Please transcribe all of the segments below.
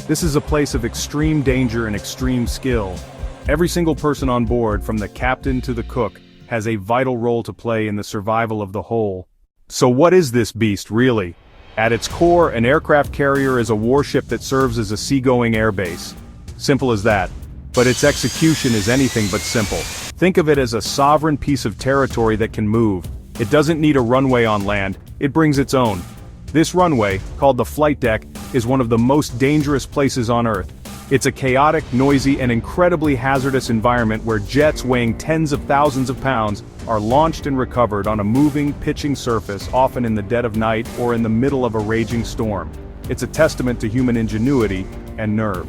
This is a place of extreme danger and extreme skill. Every single person on board, from the captain to the cook, has a vital role to play in the survival of the whole. So what is this beast, really? At its core, an aircraft carrier is a warship that serves as a seagoing airbase. Simple as that. But its execution is anything but simple. Think of it as a sovereign piece of territory that can move. It doesn't need a runway on land, it brings its own. This runway, called the flight deck, is one of the most dangerous places on Earth. It's a chaotic, noisy, and incredibly hazardous environment where jets weighing tens of thousands of pounds are launched and recovered on a moving, pitching surface, often in the dead of night or in the middle of a raging storm. It's a testament to human ingenuity and nerve.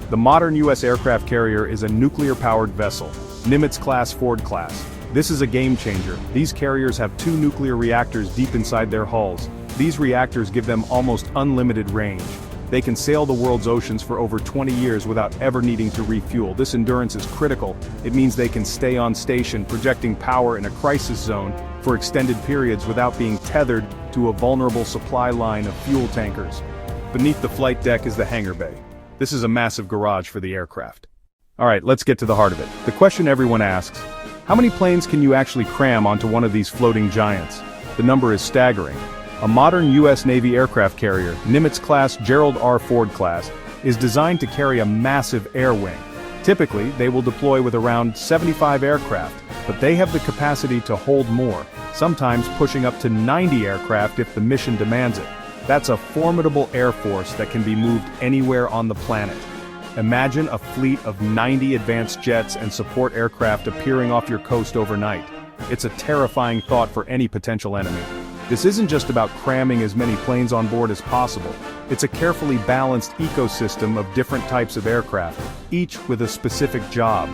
The modern U.S. aircraft carrier is a nuclear-powered vessel, Nimitz-class Ford-class. This is a game-changer. These carriers have 2 nuclear reactors deep inside their hulls. These reactors give them almost unlimited range. They can sail the world's oceans for over 20 years without ever needing to refuel. This endurance is critical. It means they can stay on station, projecting power in a crisis zone for extended periods without being tethered to a vulnerable supply line of fuel tankers. Beneath the flight deck is the hangar bay. This is a massive garage for the aircraft. Alright, let's get to the heart of it. The question everyone asks: how many planes can you actually cram onto one of these floating giants? The number is staggering. A modern U.S. Navy aircraft carrier, Nimitz-class Gerald R. Ford-class, is designed to carry a massive air wing. Typically, they will deploy with around 75 aircraft, but they have the capacity to hold more, sometimes pushing up to 90 aircraft if the mission demands it. That's a formidable air force that can be moved anywhere on the planet. Imagine a fleet of 90 advanced jets and support aircraft appearing off your coast overnight. It's a terrifying thought for any potential enemy. This isn't just about cramming as many planes on board as possible. It's a carefully balanced ecosystem of different types of aircraft, each with a specific job.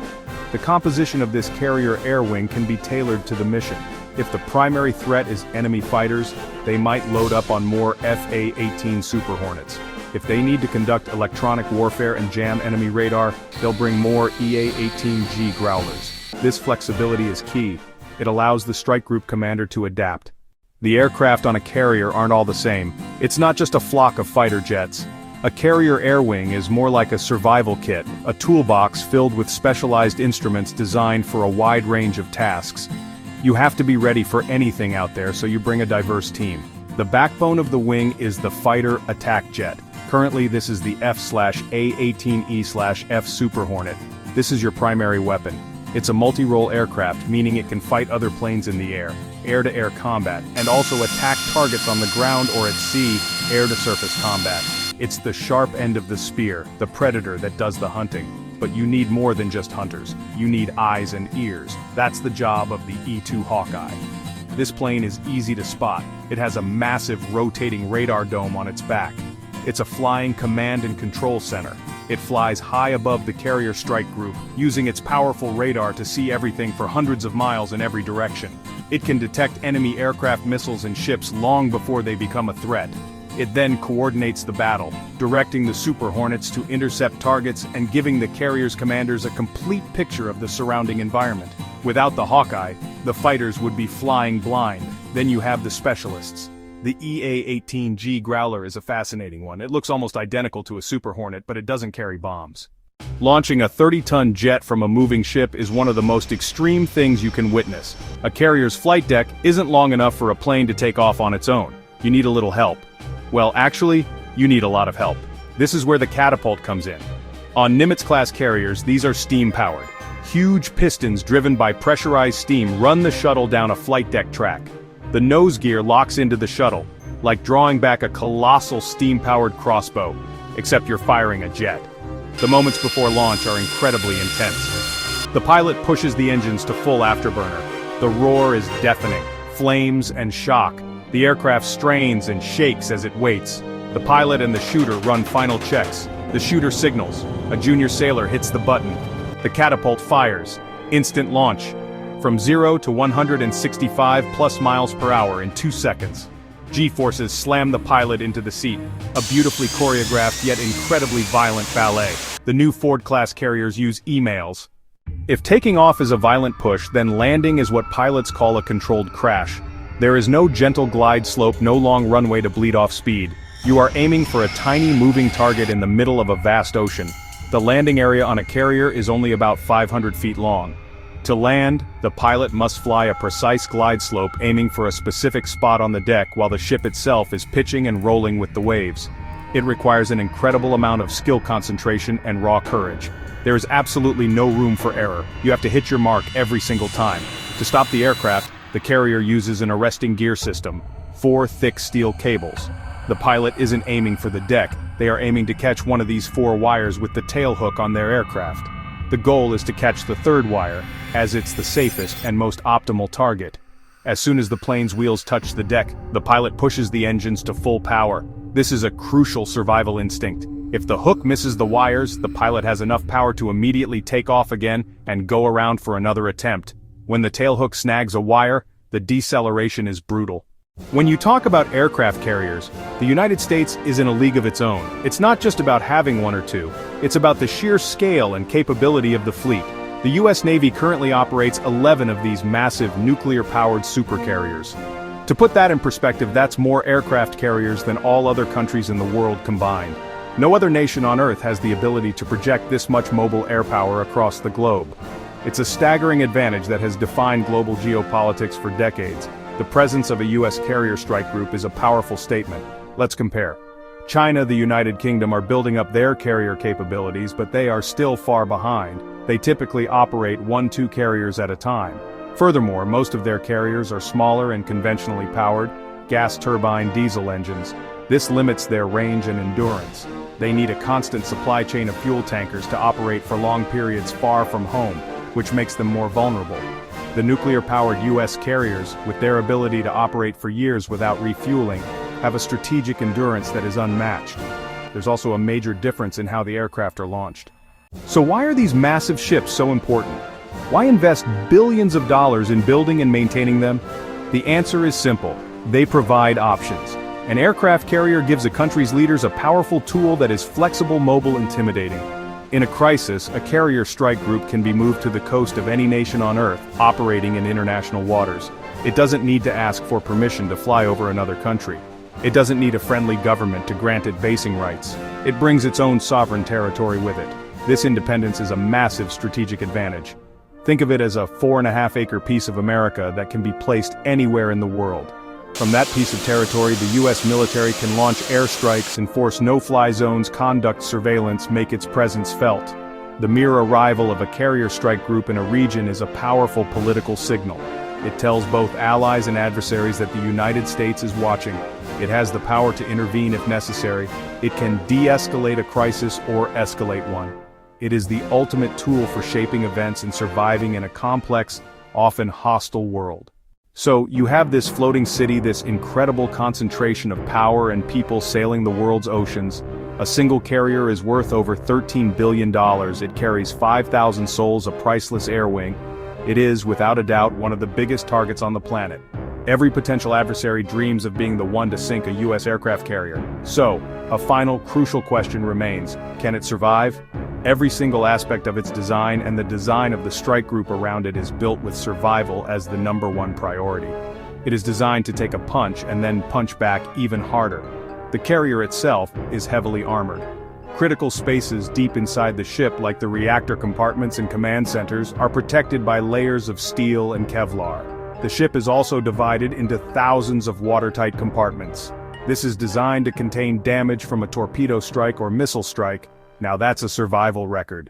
The composition of this carrier air wing can be tailored to the mission. If the primary threat is enemy fighters, they might load up on more FA-18 Super Hornets. If they need to conduct electronic warfare and jam enemy radar, they'll bring more EA-18G Growlers. This flexibility is key. It allows the strike group commander to adapt. The aircraft on a carrier aren't all the same. It's not just a flock of fighter jets. A carrier air wing is more like a survival kit, a toolbox filled with specialized instruments designed for a wide range of tasks. You have to be ready for anything out there, so you bring a diverse team. The backbone of the wing is the fighter attack jet. Currently, this is the F/A-18E/F Super Hornet. This is your primary weapon. It's a multi-role aircraft, meaning it can fight other planes in the air, air-to-air combat, and also attack targets on the ground or at sea, air-to-surface combat. It's the sharp end of the spear, the predator that does the hunting. But you need more than just hunters. You need eyes and ears. That's the job of the E-2 Hawkeye. This plane is easy to spot. It has a massive rotating radar dome on its back. It's a flying command and control center. It flies high above the carrier strike group, using its powerful radar to see everything for hundreds of miles in every direction. It can detect enemy aircraft, missiles, and ships long before they become a threat. It then coordinates the battle, directing the Super Hornets to intercept targets and giving the carrier's commanders a complete picture of the surrounding environment. Without the Hawkeye, the fighters would be flying blind. Then you have the specialists. The EA-18G Growler is a fascinating one. It looks almost identical to a Super Hornet, but it doesn't carry bombs. Launching a 30-ton jet from a moving ship is one of the most extreme things you can witness. A carrier's flight deck isn't long enough for a plane to take off on its own. You need a little help. Well, actually, you need a lot of help. This is where the Catapult comes in. On Nimitz-class carriers, these are steam-powered. Huge pistons driven by pressurized steam run the shuttle down a flight deck track. The nose gear locks into the shuttle, like drawing back a colossal steam-powered crossbow, except you're firing a jet. The moments before launch are incredibly intense. The pilot pushes the engines to full afterburner. The roar is deafening, flames and shock. The aircraft strains and shakes as it waits. The pilot and the shooter run final checks. The shooter signals. A junior sailor hits the button. The catapult fires. Instant launch. From 0 to 165 plus miles per hour in 2 seconds. G-forces slam the pilot into the seat. A beautifully choreographed yet incredibly violent ballet. The new Ford-class carriers use emails. If taking off is a violent push, then landing is what pilots call a controlled crash. There is no gentle glide slope, no long runway to bleed off speed. You are aiming for a tiny moving target in the middle of a vast ocean. The landing area on a carrier is only about 500 feet long. To land, the pilot must fly a precise glide slope aiming for a specific spot on the deck while the ship itself is pitching and rolling with the waves. It requires an incredible amount of skill concentration and raw courage. There is absolutely no room for error. You have to hit your mark every single time. To stop the aircraft, the carrier uses an arresting gear system, 4 thick steel cables. The pilot isn't aiming for the deck, they are aiming to catch one of these 4 wires with the tail hook on their aircraft. The goal is to catch the 3rd wire, as it's the safest and most optimal target. As soon as the plane's wheels touch the deck, the pilot pushes the engines to full power. This is a crucial survival instinct. If the hook misses the wires, the pilot has enough power to immediately take off again and go around for another attempt. When the tailhook snags a wire, the deceleration is brutal. When you talk about aircraft carriers, the United States is in a league of its own. It's not just about having one or two, it's about the sheer scale and capability of the fleet. The U.S. Navy currently operates 11 of these massive nuclear-powered supercarriers. To put that in perspective, that's more aircraft carriers than all other countries in the world combined. No other nation on Earth has the ability to project this much mobile air power across the globe. It's a staggering advantage that has defined global geopolitics for decades. The presence of a U.S. carrier strike group is a powerful statement. Let's compare. China and the United Kingdom are building up their carrier capabilities, but they are still far behind. They typically operate 1-2 carriers at a time. Furthermore, most of their carriers are smaller and conventionally powered, gas turbine diesel engines. This limits their range and endurance. They need a constant supply chain of fuel tankers to operate for long periods far from home, which makes them more vulnerable. The nuclear-powered U.S. carriers, with their ability to operate for years without refueling, have a strategic endurance that is unmatched. There's also a major difference in how the aircraft are launched. So why are these massive ships so important? Why invest billions of dollars in building and maintaining them? The answer is simple. They provide options. An aircraft carrier gives a country's leaders a powerful tool that is flexible, mobile, intimidating. In a crisis, a carrier strike group can be moved to the coast of any nation on Earth, operating in international waters. It doesn't need to ask for permission to fly over another country. It doesn't need a friendly government to grant it basing rights. It brings its own sovereign territory with it. This independence is a massive strategic advantage. Think of it as a 4.5-acre piece of America that can be placed anywhere in the world. From that piece of territory, the U.S. military can launch airstrikes, enforce no-fly zones, conduct surveillance, make its presence felt. The mere arrival of a carrier strike group in a region is a powerful political signal. It tells both allies and adversaries that the United States is watching. It has the power to intervene if necessary. It can de-escalate a crisis or escalate one. It is the ultimate tool for shaping events and surviving in a complex, often hostile world. So, you have this floating city, this incredible concentration of power and people sailing the world's oceans. A single carrier is worth over $13 billion. It carries 5,000 souls, a priceless airwing. It is, without a doubt, one of the biggest targets on the planet. Every potential adversary dreams of being the one to sink a U.S. aircraft carrier. So, a final, crucial question remains. Can it survive? Every single aspect of its design and the design of the strike group around it is built with survival as the #1 priority. It is designed to take a punch and then punch back even harder. The carrier itself is heavily armored. Critical spaces deep inside the ship, like the reactor compartments and command centers, are protected by layers of steel and Kevlar. The ship is also divided into thousands of watertight compartments. This is designed to contain damage from a torpedo strike or missile strike. Now that's a survival record.